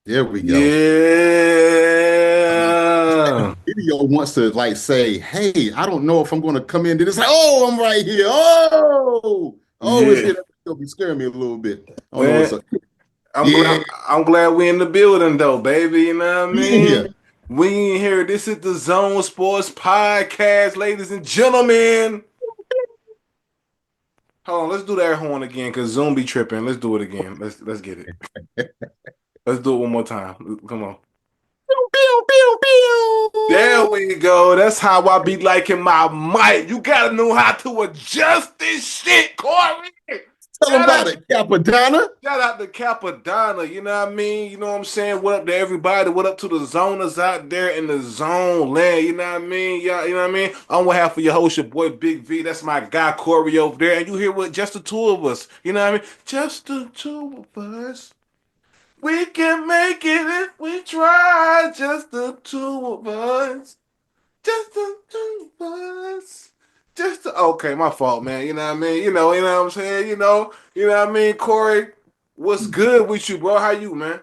There we go. Yeah. Video wants to like say, "Hey, I don't know if I'm going to come in." Then it's like, "Oh, I'm right here. Oh, it's Yeah. here." That'll be scaring me a little bit. I don't know what's Man, up. I'm Yeah, glad I'm glad we in the building though, baby. You know what I we in mean? here. We in here. This is the Zone Sports Podcast, ladies and gentlemen. Hold on, let's do that horn again because Zoom be tripping. Let's do it again. Let's get it. Let's do it one more time. Come on. Pew, pew, pew, There pew. we go. That's how I be liking my mic. You gotta know how to adjust this shit, Corey. Tell them Shout about out, it, Capadonna. shout out to Capadonna. You know what I mean? You know what I'm saying? What up to everybody? What up to the zoners out there in the zone land? You know what I mean? Yeah, you know what I mean? On behalf of your host, your boy Big V. That's my guy Corey over there. And you here with just the two of us. You know what I mean? Just the two of us. We can make it if we try. Just the two of us. Just the two of us. Okay, my fault, man. You know what I mean? You know what I'm saying? You know what I mean, Corey. What's good with you, bro? How you, man?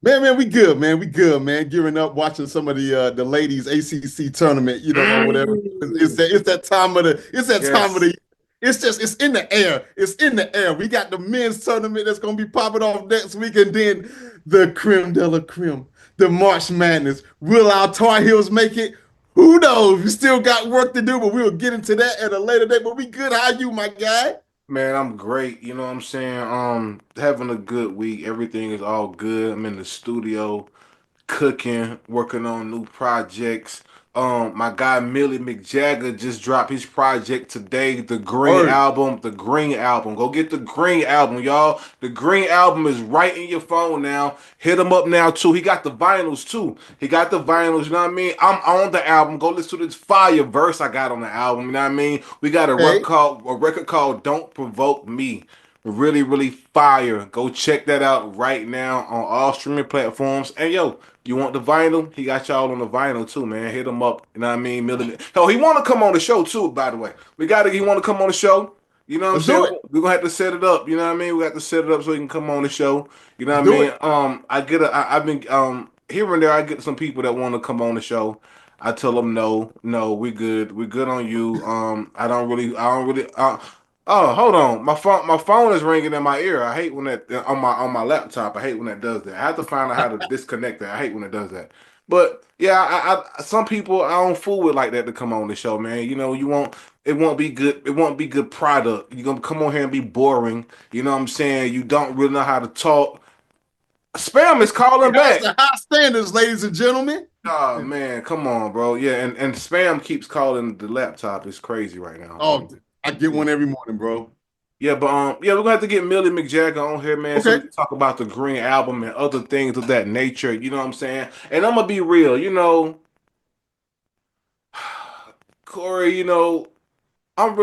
Man, we good, man. We good, man. Gearing up, watching some of the ladies ACC tournament, or whatever. It's Mm. that time of Yes. the. It's in the air. It's in the air. We got the men's tournament that's gonna be popping off next week, and then the creme de la creme, the March Madness. Will our Tar Heels make it? Who knows? We still got work to do, but we'll get into that at a later date. But we good. How you, my guy? Man, I'm great. You know what I'm saying? Having a good week. Everything is all good. I'm in the studio, cooking, working on new projects. My guy Millie McJagger just dropped his project today, the Green Word. Album. The Green Album. Go get the Green Album, y'all. The Green Album is right in your phone now. Hit him up now too. He got the vinyls too. He got the vinyls, you know what I mean? I'm on the album. Go listen to this fire verse I got on the album, you know what I mean? We got Okay. a record called Don't Provoke Me. Really, really fire. Go check that out right now on all streaming platforms. And yo, you want the vinyl? He got y'all on the vinyl too, man. Hit him up. You know what I mean? Hell, he want to come on the show too. By the way, he want to come on the show. You know what I'm Let's do saying? it. We're gonna have to set it up. You know what I mean? We have to set it up so he can come on the show. You know Let's what I do mean? it. I've been here and there. I get some people that want to come on the show. I tell them no, no, we good on you. I don't really. Oh, hold on. My phone is ringing in my ear. I hate when that on my laptop. I hate when that does that. I have to find out how to disconnect that. I hate when it does that. But yeah, some people I don't fool with like that to come on the show, man. You know, you won't it won't be good. It won't be good product. You're gonna come on here and be boring. You know what I'm saying? You don't really know how to talk. Spam is calling It has back. the high standards, ladies and gentlemen. Oh man, come on, bro. Yeah, and spam keeps calling the laptop. It's crazy right now. Oh, I get one every morning, bro. Yeah, but yeah, we're gonna have to get Millie McJagger on here, man, so we Okay. can talk about the Green Album and other things of that nature. You know what I'm saying? And I'm gonna be real, Corey. I'm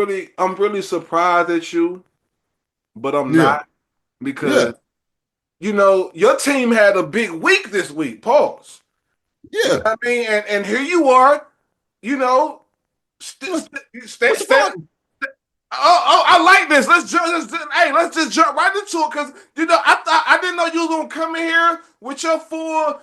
really surprised at you, but I'm Yeah. not Yeah. because your team had a big week this week. Pause. You know Yeah. what I mean? And here you are, you know, st What's, st what's the stand, problem? I like this. Let's just jump right into it because I didn't know you was gonna come in here with your full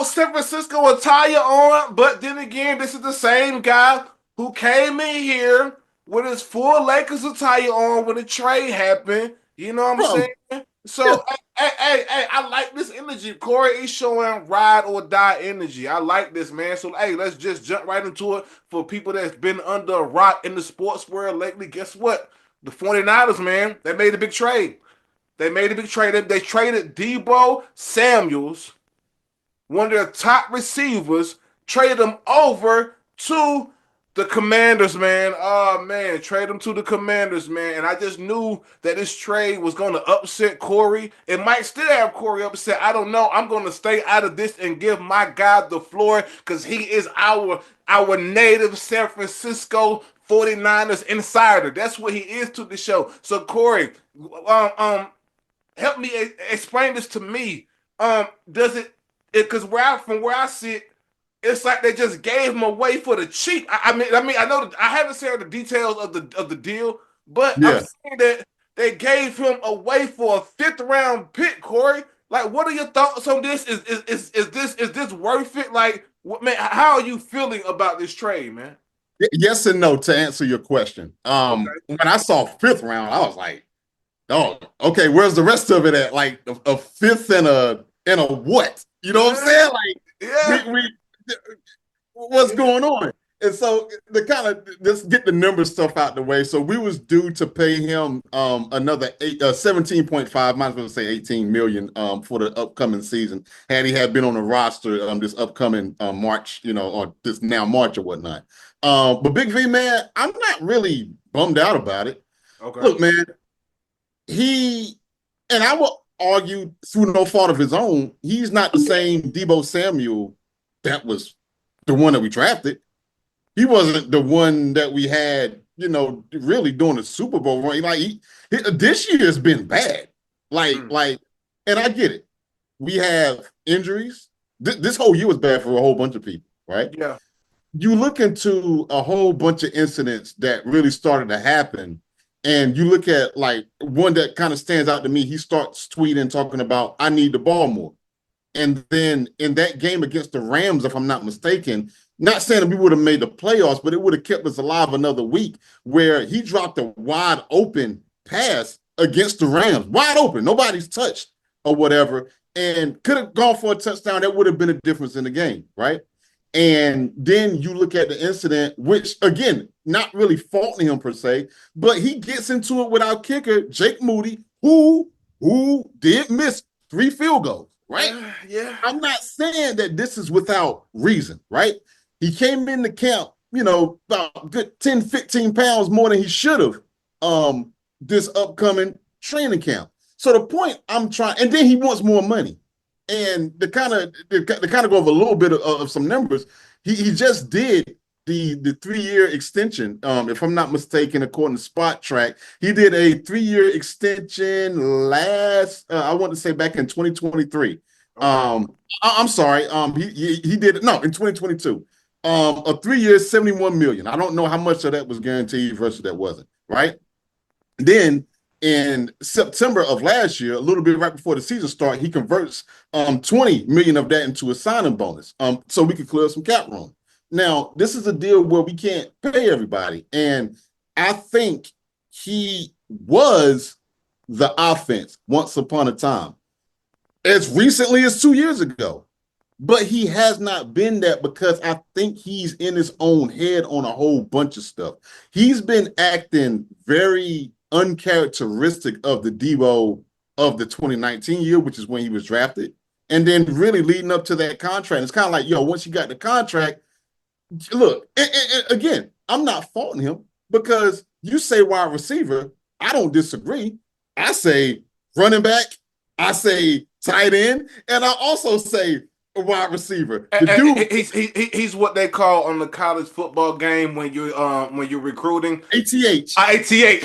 San Francisco attire on. But then again, this is the same guy who came in here with his full Lakers attire on when the trade happened. You know what I'm Problem. saying? Yeah. So hey, I like this energy. Corey is showing ride or die energy. I like this, man. So hey, let's just jump right into it for people that's been under a rock in the sports world lately. Guess what? The 49ers, man, they made a big trade. They made a big trade. They traded Debo Samuels, one of their top receivers, traded him over to the Commanders, man. Oh man, trade him to the Commanders, man. And I just knew that this trade was going to upset Corey. It might still have Corey upset. I don't know. I'm going to stay out of this and give my guy the floor because he is our native San Francisco 49ers insider. That's what he is to the show. So Corey, um, um help me explain this to me. Does it? Because from where I sit, it's like they just gave him away for the cheap. I know I haven't said the details of the deal, but I'm Yeah. saying that they gave him away for a fifth round pick, Corey. Like, what are your thoughts on this? Is this worth it? Like, what, man, how are you feeling about this trade, man? Yes and no to answer your question. Okay. When I saw fifth round, I was like, oh, okay, where's the rest of it at? Like a fifth and a what? You know what I'm Yeah, saying? Like yeah, we what's yeah. going on? And so the kind of let's get the number stuff out the way. So we was due to pay him another 17.5, might as well say 18 million for the upcoming season. Had he had been on the roster this upcoming March, or this now March or whatnot. But Big V, man, I'm not really bummed out about it. Okay. Look, man, he and I will argue through no fault of his own, he's not the same Debo Samuel that was the one that we drafted. He wasn't the one that we had, really doing the Super Bowl run. Like this year has been bad. Mm. And I get it. We have injuries. This whole year was bad for a whole bunch of people, right? Yeah. You look into a whole bunch of incidents that really started to happen, and you look at like one that kind of stands out to me. He starts tweeting, talking about, I need the ball more. And then in that game against the Rams, if I'm not mistaken, not saying that we would have made the playoffs, but it would have kept us alive another week, where he dropped a wide open pass against the Rams, wide open, nobody's touched or whatever, and could have gone for a touchdown. That would have been a difference in the game, right? And then you look at the incident, which again, not really faulting him per se, but he gets into it with our kicker, Jake Moody, who did miss 3 field goals, right? Yeah. I'm not saying that this is without reason, right? He came into camp, about good 10, 15 pounds more than he should have this upcoming training camp. So the point I'm trying, and then he wants more money. And to kind of go over a little bit of some numbers, he just did the 3 year extension. If I'm not mistaken, according to Spot Track, he did a 3 year extension last, I want to say back in 2023. Okay. I'm sorry. He did it. No, in 2022. A 3 year, 71 million. I don't know how much of that was guaranteed versus that wasn't. Right. Then in September of last year, a little bit right before the season start, he converts 20 million of that into a signing bonus. So we could clear some cap room. Now, this is a deal where we can't pay everybody. And I think he was the offense once upon a time, as recently as 2 years ago. But he has not been that, because I think he's in his own head on a whole bunch of stuff. He's been acting very uncharacteristic of the Debo of the 2019 year, which is when he was drafted. And then really leading up to that contract. It's kind of like, once you got the contract, look, again, I'm not faulting him, because you say wide receiver, I don't disagree. I say running back, I say tight end, and I also say wide receiver. The dude, He's what they call on the college football game when you're recruiting. ATH, ITH.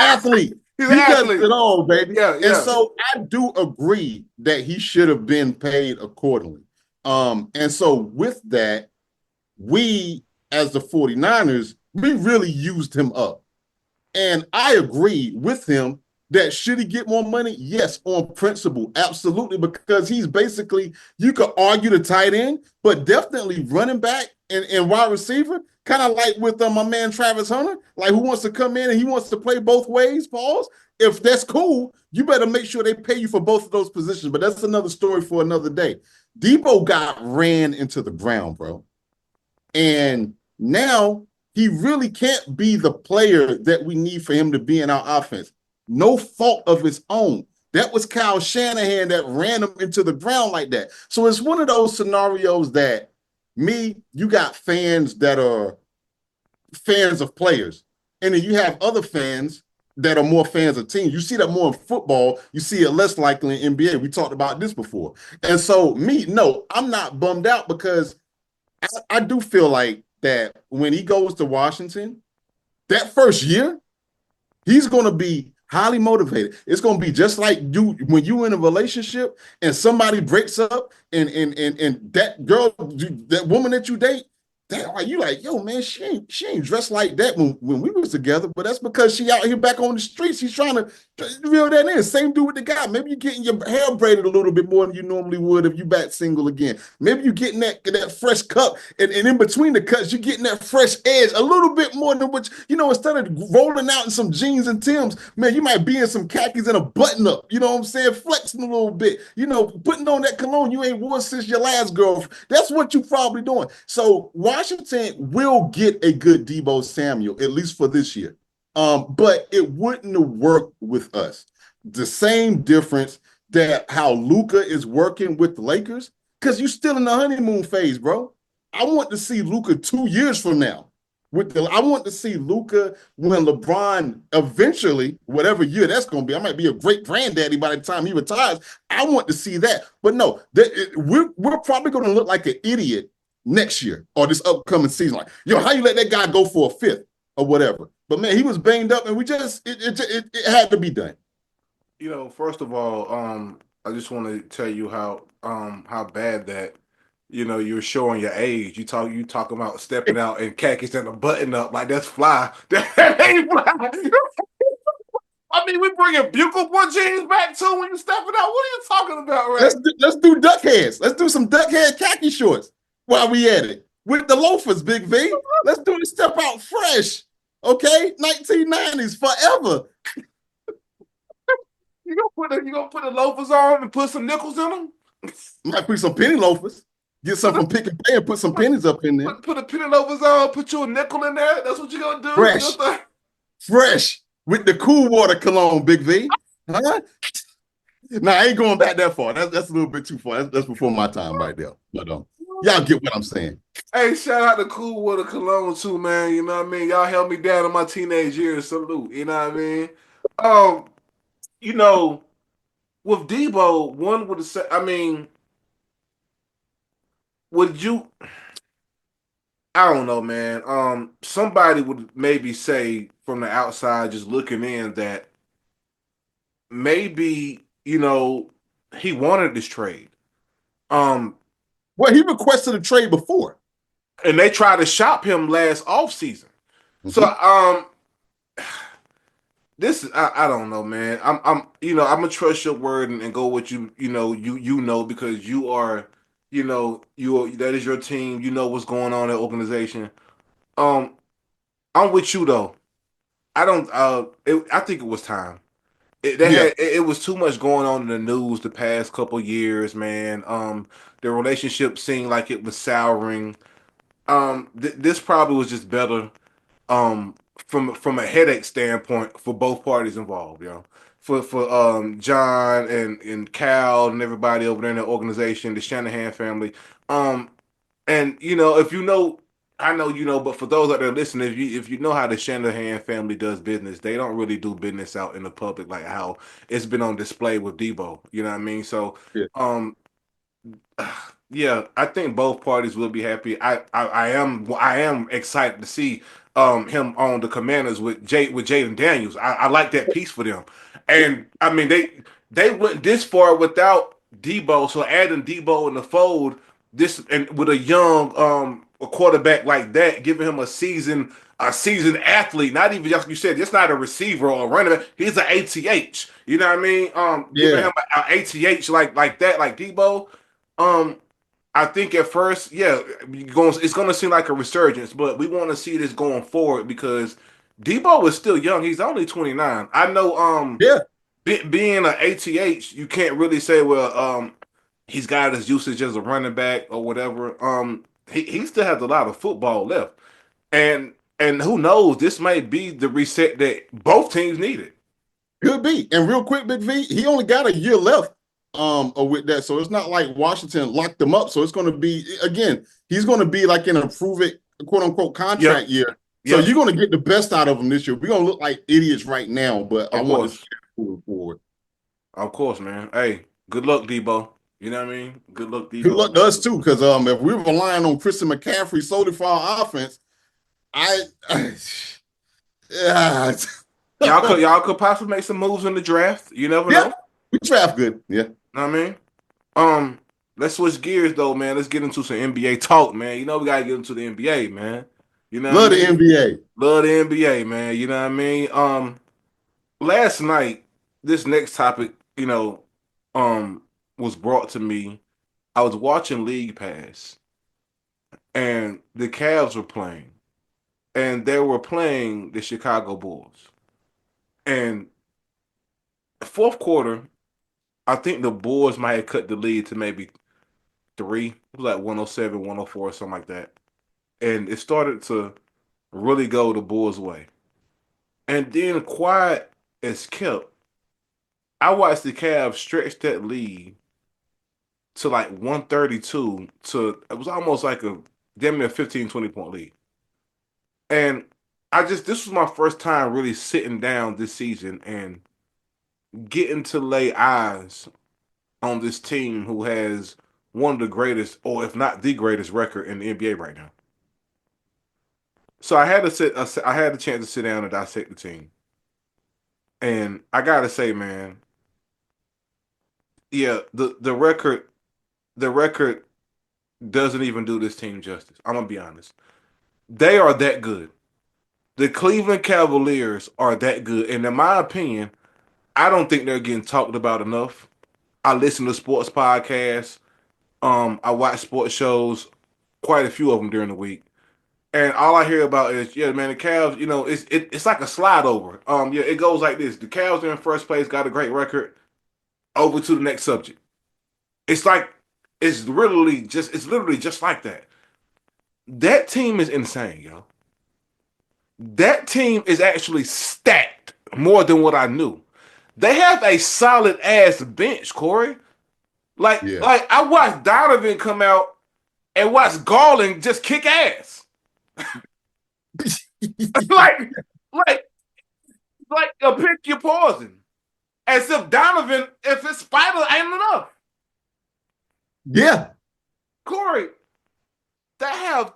athlete. He's an He does athlete. it all, baby. Yeah, And yeah. so I do agree that he should have been paid accordingly. And so with that, we as the 49ers, we really used him up. And I agree with him that should he get more money? Yes, on principle, absolutely, because he's basically, you could argue the tight end, but definitely running back and wide receiver, kind of like with my man Travis Hunter, like who wants to come in and he wants to play both ways, pause. If that's cool, you better make sure they pay you for both of those positions. But that's another story for another day. Debo got ran into the ground, bro. And now he really can't be the player that we need for him to be in our offense. No fault of his own. That was Kyle Shanahan that ran him into the ground like that. So it's one of those scenarios that you got fans that are fans of players, and then you have other fans that are more fans of teams. You see that more in football. You see it less likely in NBA. We talked about this before. And so no, I'm not bummed out, because I do feel like that when he goes to Washington, that first year, he's going to be highly motivated. It's going to be just like you when you in a relationship and somebody breaks up, and that girl, that woman that you date, damn, like you like, yo, man, she ain't dressed like that when we was together, but that's because she out here back on the streets. She's trying to reel that in. Same dude with the guy. Maybe you're getting your hair braided a little bit more than you normally would if you back single again. Maybe you're getting that fresh cut, and in between the cuts, you're getting that fresh edge a little bit more than what instead of rolling out in some jeans and Timbs, man, you might be in some khakis and a button up. You know what I'm saying? Flexing a little bit. Putting on that cologne you ain't worn since your last girlfriend. That's what you're probably doing. So Washington will get a good Debo Samuel, at least for this year. But it wouldn't have worked with us. The same difference that how Luka is working with the Lakers, because you're still in the honeymoon phase, bro. I want to see Luka 2 years from now. I want to see Luka when LeBron eventually, whatever year that's going to be, I might be a great granddaddy by the time he retires. I want to see that. But no, we're probably going to look like an idiot next year or this upcoming season. Like, yo, how you let that guy go for a fifth or whatever? But man, he was banged up, and it had to be done. First of all, I just want to tell you how bad that you're showing your age. You talking about stepping out in khakis and a button up like that's fly. That ain't fly. I mean, we bringing bugle boy jeans back too when you stepping out. What are you talking about, right? Let's do duck heads. Let's do some duck head khaki shorts while we at it with the loafers, Big V. Let's do the step out fresh. Okay, 1990s forever. You gonna put the loafers on and put some nickels in them? Might put some penny loafers. Get some from Pick and Pay and put some pennies up in there. Put the penny loafers on. Put you a nickel in there. That's what you gonna do. Fresh, fresh with the cool water cologne, Big V. Huh? Nah, I ain't going back that far. That's a little bit too far. That's before my time right there. But y'all get what I'm saying. Hey, shout out to Cool Water Cologne too, man. You know what I mean? Y'all held me down in my teenage years. Salute. You know what I mean? Um, you know, with Debo, one would have said, I mean, would you I don't know, man. Somebody would maybe say from the outside, just looking in, that maybe, he wanted this trade. Um, Well, he requested a trade before. and they tried to shop him last offseason. So Mm-hmm. this is I don't know, man. I'm gonna trust your word and go with you because you are, that is your team. You know what's going on in the organization. Um, I'm with you though. I don't. I think it was time. Yeah, It was too much going on in the news the past couple years, man. The relationship seemed like it was souring. This probably was just better. From a headache standpoint for both parties involved, for John and Cal and everybody over there in the organization, the Shanahan family. Um, and if I know but for those out there listening, if you know how the Shanahan family does business, they don't really do business out in the public like how it's been on display with Debo. You know what I mean? So, yeah, um, yeah, I think both parties will be happy. I am excited to see him on the Commanders with Jaden Daniels. I like that piece for them, and I mean they went this far without Debo, so adding Debo in the fold, this and with a young a quarterback like that, giving him a seasoned athlete, not even just you said, just not a receiver or a running back. He's an ATH. You know what I mean? Giving yeah. him an ATH like that, like Debo. Um, I think at first, yeah, it's going to seem like a resurgence, but we want to see this going forward because Debo is still young. He's only 29. I know. Yeah. Being an ATH, you can't really say, well, he's got his usage as a running back or whatever. He still has a lot of football left, and who knows, this might be the reset that both teams needed. Could be. And real quick, Big V, he only got a year left with that. So it's not like Washington locked him up. So it's going to be, again, he's going to be like in a prove it, quote unquote, Yep, contract year. So yep, you're going to get the best out of him this year. We're going to look like idiots right now, but I of want to see course, that moving forward. of course, man. Hey, good luck, Debo. You know what I mean? Good luck, Good Debo, luck to man. us too, because if we're relying on Christian McCaffrey solely for our offense, I yeah, Y'all could possibly make some moves in the draft. You never yeah, know. we draft good. Yeah, Know what I mean? Um, Let's switch gears though, man. Let's get into some NBA talk, man. You know we gotta get into the NBA, man. You know what I Love the mean? NBA. Love the NBA, man. You know what I mean? Last night, this next topic, was brought to me. I was watching League Pass, and the Cavs were playing, and they were playing the Chicago Bulls. And fourth quarter, I think the Bulls might have cut the lead to maybe three. It was like 107, 104, something like that. And it started to really go the Bulls' way. And then quiet as kept, I watched the Cavs stretch that lead to like 132 to it was almost like a damn near 15, 20 point lead. And this was my first time really sitting down this season and getting to lay eyes on this team who has one of the greatest, or if not the greatest record in the NBA right now. So I had the chance to sit down and dissect the team. And I gotta say, man, yeah, the record doesn't even do this team justice. I'm gonna be honest. They are that good. The Cleveland Cavaliers are that good, and in my opinion, I don't think they're getting talked about enough. I listen to sports podcasts. I watch sports shows, quite a few of them during the week, and all I hear about is, yeah, man, the Cavs. It's like a slide over. Yeah, it goes like this: the Cavs are in first place, got a great record. Over to the next subject. It's like it's literally just like that. That team is insane, yo. That team is actually stacked more than what I knew. They have a solid ass bench, Corey. Like, Yeah. like I watched Donovan come out and watch Garland just kick ass. like, like, like a pick your poison. As if Donovan, if his spider ain't enough. Yeah. Corey, they have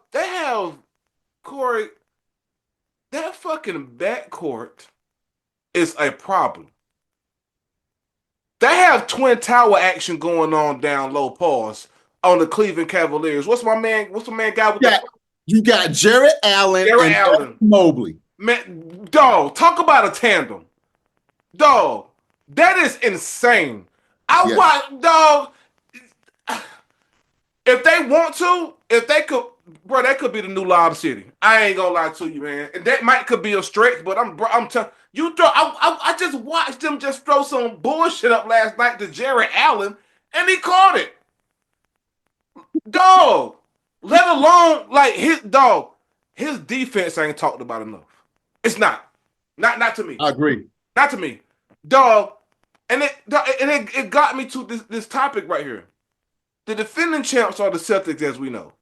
Corey, that fucking backcourt is a problem. They have twin tower action going on down low, pause, on the Cleveland Cavaliers. What's my man guy with You the got, you got Jared Allen Garrett and Evan Allen? Mobley. Man, dog, talk about a tandem. Dog, that is insane. I Yes. watch, dog, if they want to, if they could, bro, that could be the new Lob City. I ain't gonna lie to you, man. And that might could be a stretch, but I'm telling you, throw. I just watched them just throw some bullshit up last night to Jared Allen, and he caught it, dog. Let alone like his dog, his defense ain't talked about enough. It's not to me, I agree. not to me, dog. And it got me to this topic right here. The defending champs are the Celtics, as we know.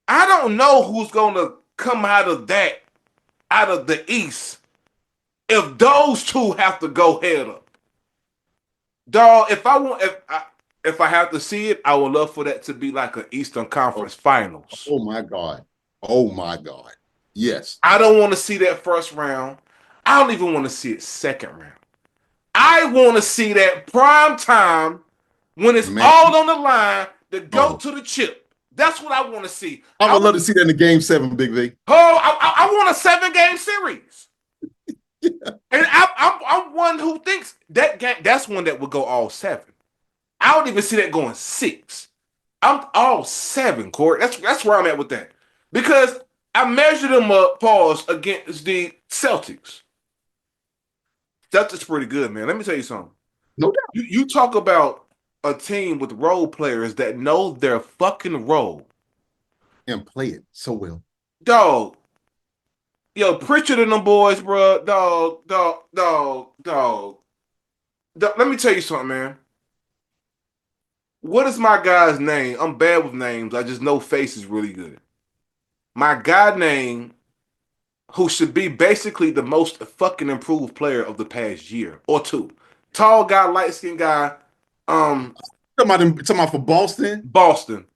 I don't know who's going to come out of the East, if those two have to go head up. Dog, if I have to see it, I would love for that to be like an Eastern Oh, Conference Finals. oh my God. Oh my God. Yes. I don't want to see that first round. I don't even want to see it second round. I want to see that prime time when it's Man. all on the line to go Oh. to the chip. That's what I want to see. I would love to see that in the game seven, Big V. I want a 7 game series. And I'm one who thinks that game, that's one that would go all seven. I don't even see that going six. I'm all seven, Corey. That's where I'm at with that. Because I measured them up, pause, against the Celtics. Celtics pretty good, man. Let me tell you something. No doubt. You talk about a team with role players that know their fucking role. And play it so well. Dog, yo, Pritchard and them boys, bro. Dog. Let me tell you something, man. What is my guy's name? I'm bad with names. I just know face is really good. My guy name, who should be basically the most fucking improved player of the past year or two. Tall guy, light skinned guy, um, Talking about for Boston. Boston.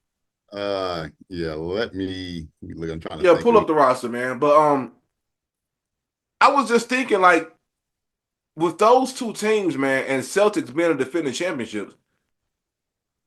Yeah, let me look. I'm trying to Yeah, think pull who up the roster, man. But I was just thinking, like, with those two teams, man, and Celtics being a defending championships,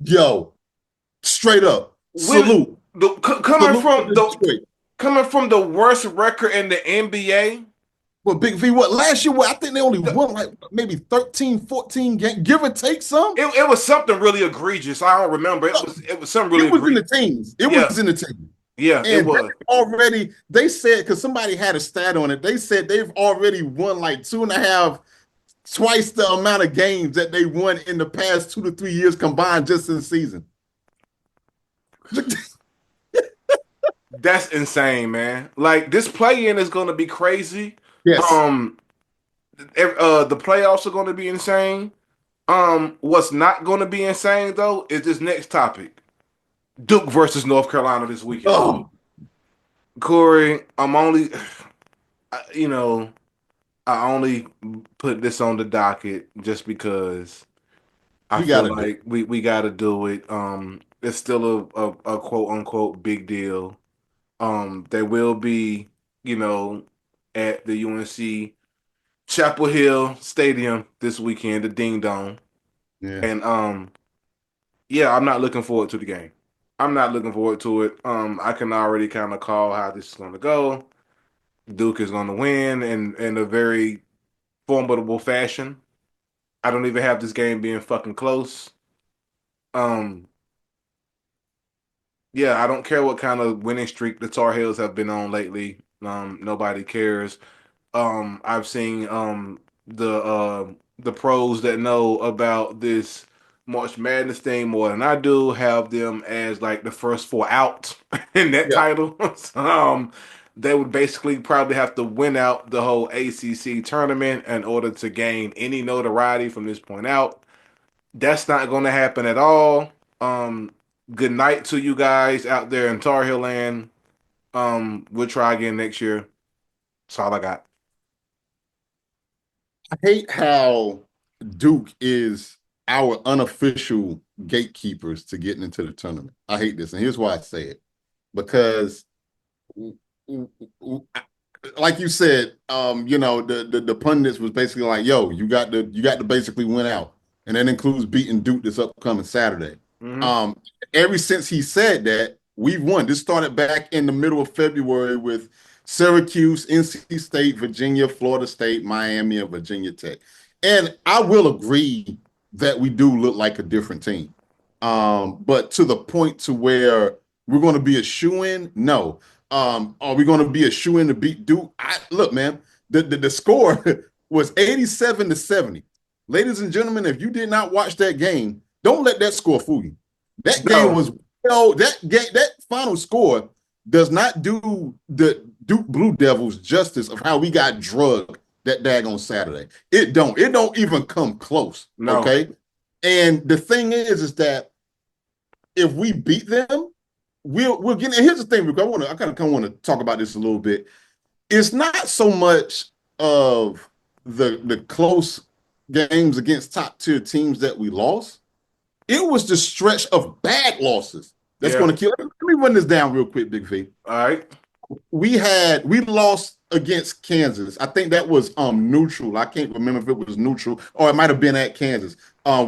Yo, straight up, With salute, coming salute to from the Detroit. worst record in the NBA. Well, Big V, what last year? What I think they only won like maybe 13, 14 games, give or take some. It was something really egregious. I don't remember. It was something really It was in the egregious. teams. It Yeah, was in the teams. yeah, it And was. they said, because somebody had a stat on it, they said they've already won like two and a half, twice the amount of games that they won in the past 2 to 3 years combined just in the season. That's insane, man. Like this play-in is going to be crazy. Yes. Um, the playoffs are going to be insane. What's not going to be insane though is this next topic: Duke versus North Carolina this weekend. Oh, Corey, you know, I only put this on the docket just because I we got feel to do. like we got to do it. It's still a quote unquote big deal. They will be, you know, at the UNC Chapel Hill Stadium this weekend, the Ding Dong, Yeah. and yeah, I'm not looking forward to the game. I'm not looking forward to it. I can already kind of call how this is going to go. Duke is going to win in a very formidable fashion. I don't even have this game being fucking close. Um, yeah, I don't care what kind of winning streak the Tar Heels have been on lately. Nobody cares. I've seen the pros that know about this March Madness thing more than I do have them as like the first four out in that Yeah. title. So, they would basically probably have to win out the whole ACC tournament in order to gain any notoriety from this point out. That's not going to happen at all. Um, Good night to you guys out there in Tar Heel land. We'll try again next year. That's all I got. I hate how Duke is our unofficial gatekeepers to getting into the tournament. I hate this. And here's why I say it. Because like you said, the pundits was basically like, "Yo, you got to basically win out," and that includes beating Duke this upcoming Saturday. Hmm. Um, Ever since he said that, we've won. This started back in the middle of February with Syracuse, NC State, Virginia, Florida State, Miami, and Virginia Tech. And I will agree that we do look like a different team. But to the point to where we're going to be a shoe-in, no. Are we going to be a shoe-in to beat Duke? Look, man, the score was 87-70. Ladies and gentlemen, if you did not watch that game, don't let that score fool you. That game No, was that final score does not do the Duke Blue Devils justice of how we got drugged that daggone Saturday. It don't even come close. no. Okay. And the thing is that if we beat them, we'll get. And here's the thing, because I kind of want to talk about this a little bit. It's not so much of the close games against top tier teams that we lost. It was the stretch of bad losses that's Yeah. going to kill. Let me run this down real quick, Big V. All right. We lost against Kansas. I think that was neutral. I can't remember if it was neutral or it might have been at Kansas.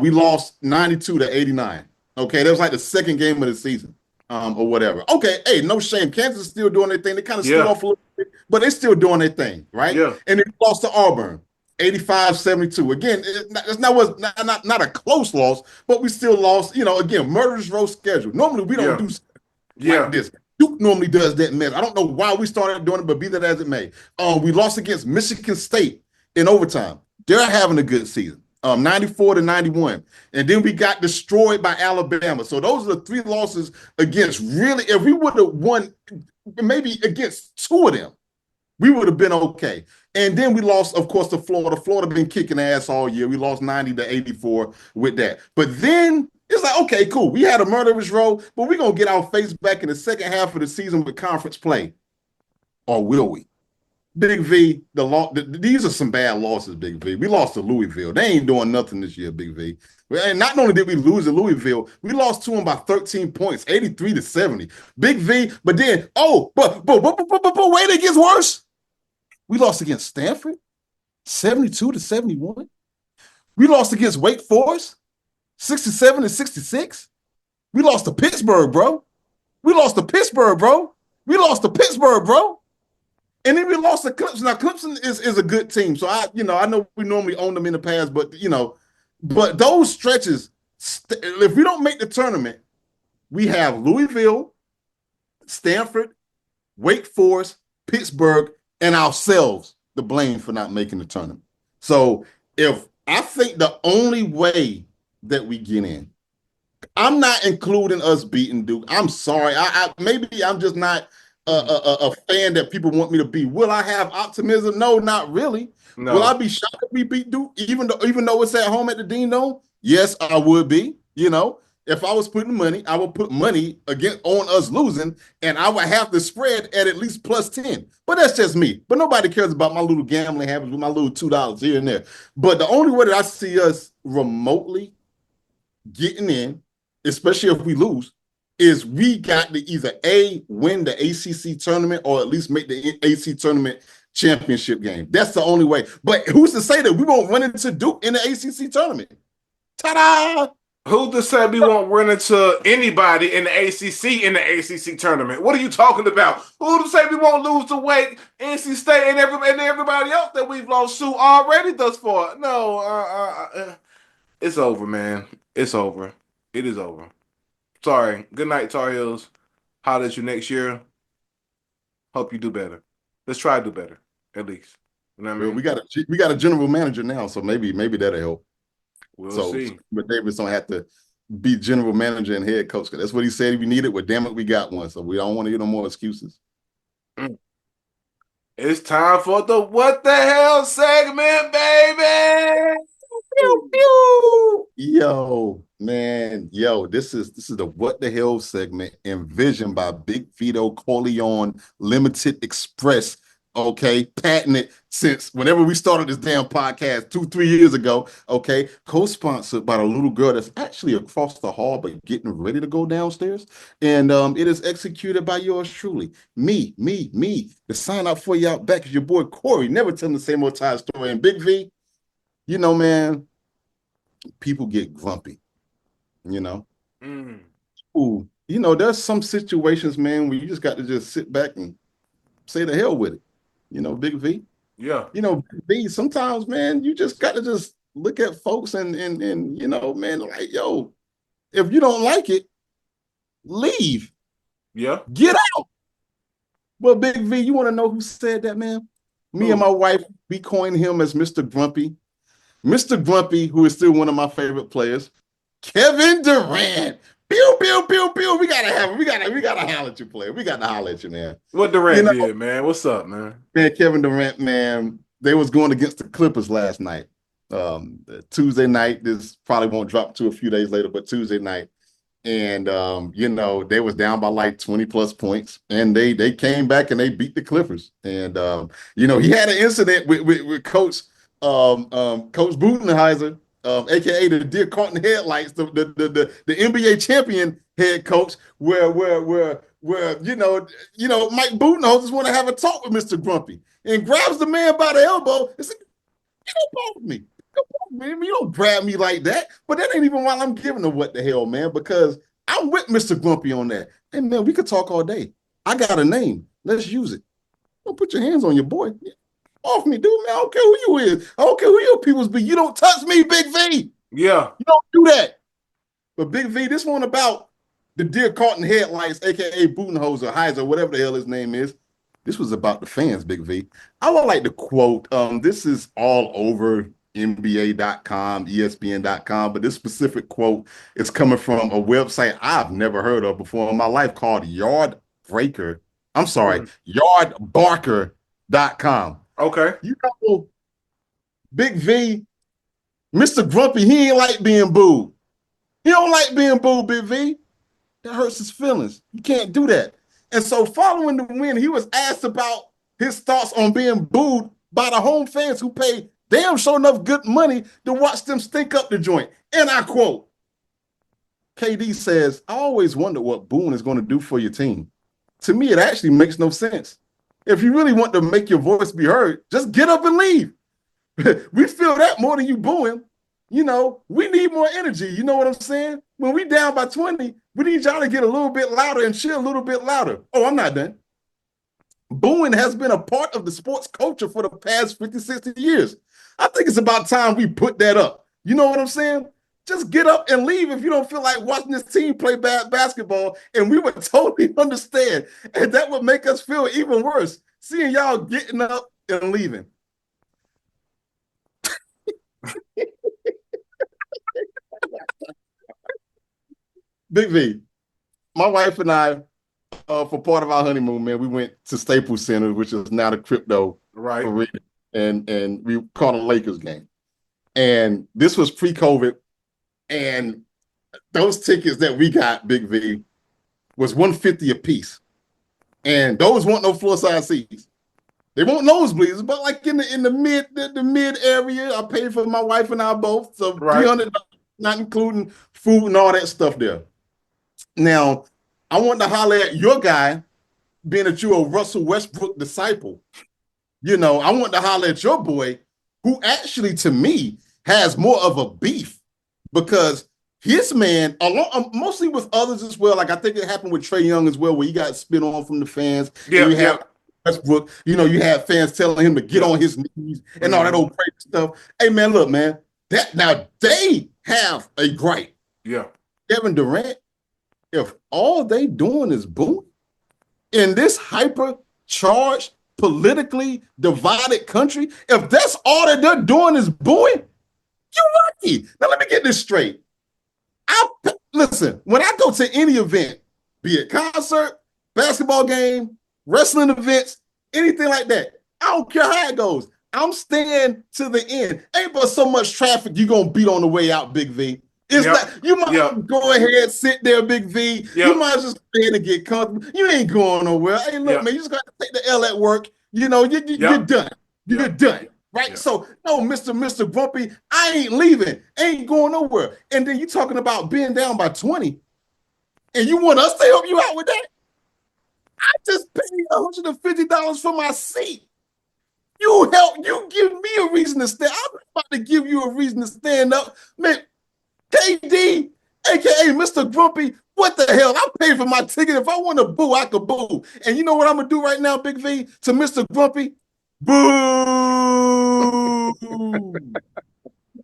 We lost 92-89. Okay, that was like the second game of the season, or whatever. Okay, hey, no shame. Kansas is still doing their thing. They kind of slid Yeah. off a little bit, but they're still doing their thing, right? Yeah. And then we lost to Auburn. 85-72. Again, it's not a close loss, but we still lost. Again, murderous row schedule. Normally, we don't Yeah. do like Yeah. this. Duke normally does that mess. I don't know why we started doing it, but be that as it may. We lost against Michigan State in overtime. They're having a good season. 94-91. And then we got destroyed by Alabama. So those are the three losses against really, if we would have won maybe against two of them, we would have been okay. And then we lost, of course, to Florida. Florida been kicking ass all year. We lost 90-84 with that. But then it's like, okay, cool. We had a murderous row, but we're going to get our face back in the second half of the season with conference play. Or will we? Big V, these are some bad losses, Big V. We lost to Louisville. They ain't doing nothing this year, Big V. And not only did we lose to Louisville, we lost to them by 13 points, 83-70. Big V, but then, but wait, it gets worse. We lost against Stanford, 72-71. We lost against Wake Forest, 67-66. We lost to Pittsburgh, bro. We lost to Pittsburgh, bro. We lost to Pittsburgh, bro. And then we lost to Clemson. Now Clemson is a good team, so I know we normally own them in the past, but but those stretches, if we don't make the tournament, we have Louisville, Stanford, Wake Forest, Pittsburgh, and ourselves to blame for not making the tournament. So if I think the only way that we get in, I'm not including us beating Duke. I'm sorry. Maybe I'm just not a fan that people want me to be. Will I have optimism? No, not really. Will I No. be shocked if we beat Duke, even though it's at home at the Dean Dome? Yes, I would be. If I was putting money, I would put money against on us losing, and I would have the spread at least +10. But that's just me. But nobody cares about my little gambling habits with my little $2 here and there. But the only way that I see us remotely getting in, especially if we lose, is we got to either win the ACC tournament or at least make the AC tournament championship game. That's the only way. But who's to say that we won't run into Duke in the ACC tournament? Ta-da! Who to say we won't run into anybody in the ACC tournament? What are you talking about? Who to say we won't lose to Wake, NC State, and everybody else that we've lost to already thus far? No, it's over, man. It's over. It is over. Sorry. Good night, Tar Heels. Holler at you next year. Hope you do better. Let's try to do better, at least. You know what I Well, mean? we got a general manager now, so maybe that'll help. We'll So see. but Davis don't have to be general manager and head coach. That's what he said we needed. Well, damn it, we got one. So we don't want to hear no more excuses. It's time for the What the Hell segment, baby. Pew, pew. Yo, man, this is the What the Hell segment envisioned by Big Vito Corleone Limited Express. Okay, patented since whenever we started this damn podcast 2-3 years ago. Okay, co-sponsored by the little girl that's actually across the hall but getting ready to go downstairs, and it is executed by yours truly, me. The sign up for you out back is your boy Corey. Never telling the same old time story. And Big V, man, people get grumpy, you know. Mm. Ooh, there's some situations, man, where you just got to just sit back and say the hell with it. Big V. Yeah. Big V, sometimes, man, you just got to just look at folks and man, like, yo, if you don't like it, leave. Yeah. Get out. Well, Big V, you want to know who said that, man? Me and Who? my wife, we coined him as Mr. Grumpy. Mr. Grumpy, who is still one of my favorite players, Kevin Durant. Pew, pew, pew, pew. We gotta have him. We gotta holler at you, player. We gotta holler at you, man. What Durant did, man? What's up, man? Man, Kevin Durant, man, they was going against the Clippers last night. Tuesday night, this probably won't drop to a few days later, but Tuesday night. And they was down by like 20 plus points, and they came back and they beat the Clippers. And he had an incident with Coach Budenholzer, aka the Deer Caught in Headlights, the NBA champion head coach, where Mike Budenholzer want to have a talk with Mr. Grumpy and grabs the man by the elbow and says, "You don't bother me. You don't grab me like that." But that ain't even while I'm giving a what the hell, man, because I'm with Mr. Grumpy on that. Hey, man, we could talk all day. I got a name. Let's use it. Don't put your hands on your boy. Off me, dude, man. I don't care who you is. I don't care who your peoples be. You don't touch me, Big V. Yeah. You don't do that. But Big V, this one about the Deer Caught in Headlights, aka Budenholzer, Heiser, whatever the hell his name is. This was about the fans, Big V. I would like to quote, this is all over NBA.com, ESPN.com, but this specific quote is coming from a website I've never heard of before in my life called Yardbarker.com. Okay. Big V, Mr. Grumpy, he ain't like being booed. He don't like being booed, Big V. That hurts his feelings. You can't do that. And so following the win, he was asked about his thoughts on being booed by the home fans who pay damn sure enough good money to watch them stink up the joint. And I quote, KD says, "I always wonder what booing is going to do for your team. To me, it actually makes no sense. If you really want to make your voice be heard, just get up and leave. We feel that more than you booing. We need more energy. You know what I'm saying? when we down by 20, we need y'all to get a little bit louder and cheer a little bit louder. Oh, I'm not done. Booing has been a part of the sports culture for the past 50, 60 years. I think it's about time we put that up. You know what I'm saying? Just get up and leave if you don't feel like watching this team play basketball. And we would totally understand. And that would make us feel even worse, seeing y'all getting up and leaving. Big V, my wife and I, for part of our honeymoon, man, we went to Staples Center, which is now the crypto Right. arena, and we caught a Lakers game. And this was pre-COVID, and those tickets that we got, Big V, was $150 a piece. And those weren't no floor side seats. They weren't nosebleeds, but like in the mid area, I paid for my wife and I both. So Right. $300, not including food and all that stuff there. Now, I want to holler at your guy, being that you're a Russell Westbrook disciple. I want to holler at your boy, who actually, to me, has more of a beef because his man, along mostly with others as well. Like I think it happened with Trae Young as well, where he got spit on from the fans, and Yeah. you Yeah. have Westbrook. You have fans telling him to get Yeah. on his knees and all that old crazy stuff. Hey man, look, man, that now they have a gripe. Yeah. Kevin Durant, if all they doing is booing in this hyper charged, politically divided country, if that's all that they're doing is booing, you're lucky. Now let me get this straight. Listen, when I go to any event, be it concert, basketball game, wrestling events, anything like that, I don't care how it goes. I'm staying to the end. Ain't but so much traffic you gonna beat on the way out, Big V. It's Yep. not. You might Yep. go ahead, sit there, Big V. You Yep. might just stand and get comfortable. You ain't going nowhere. Hey, look, Yep. man, you just gotta take the L at work. You're Yep. done. You're Yep. done. Right? Yep. So, no, Mr. Grumpy, I ain't leaving. Ain't going nowhere. And then you talking about being down by 20, and you want us to help you out with that? I just paid $150 for my seat. You give me a reason to stand. I'm about to give you a reason to stand up. Man, KD, aka Mr. Grumpy, what the hell? I paid for my ticket. If I want to boo, I could boo. And you know what I'm gonna do right now, Big V, to Mr. Grumpy? Boo!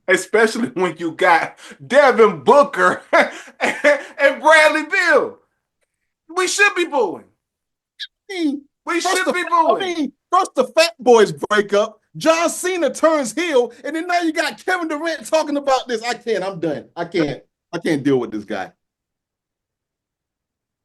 Especially when you got Devin Booker and Bradley Beal. We should be booing. We should be booing. First the Fat Boys break up. John Cena turns heel, and then now you got Kevin Durant talking about this. I can't. I'm done. I can't deal with this guy.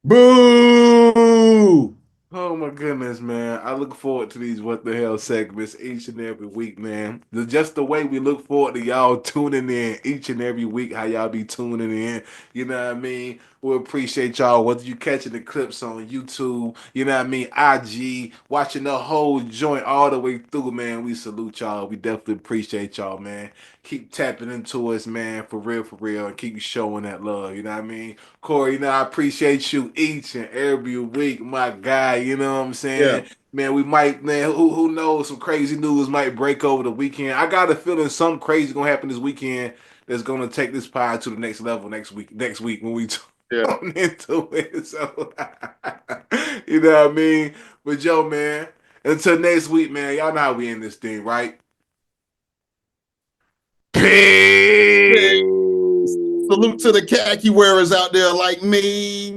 Boo! Oh my goodness, man. I look forward to these what the hell segments each and every week, man. Just the way we look forward to y'all tuning in each and every week, how y'all be tuning in. You know what I mean? We appreciate y'all, whether you catching the clips on YouTube, you know what I mean, IG, watching the whole joint all the way through, man. We salute y'all. We definitely appreciate y'all, man. Keep tapping into us, man, for real, and keep showing that love. You know what I mean? Corey, I appreciate you each and every week, my guy. You know what I'm Yeah. saying? Man, we might, man, who knows? Some crazy news might break over the weekend. I got a feeling something crazy gonna happen this weekend that's gonna take this pod to the next level next week. Next week when we Yeah. tune into it. So you know what I mean? But yo, man, until next week, man, y'all know how we end this thing, right? Peace. Salute to the khaki wearers out there like me.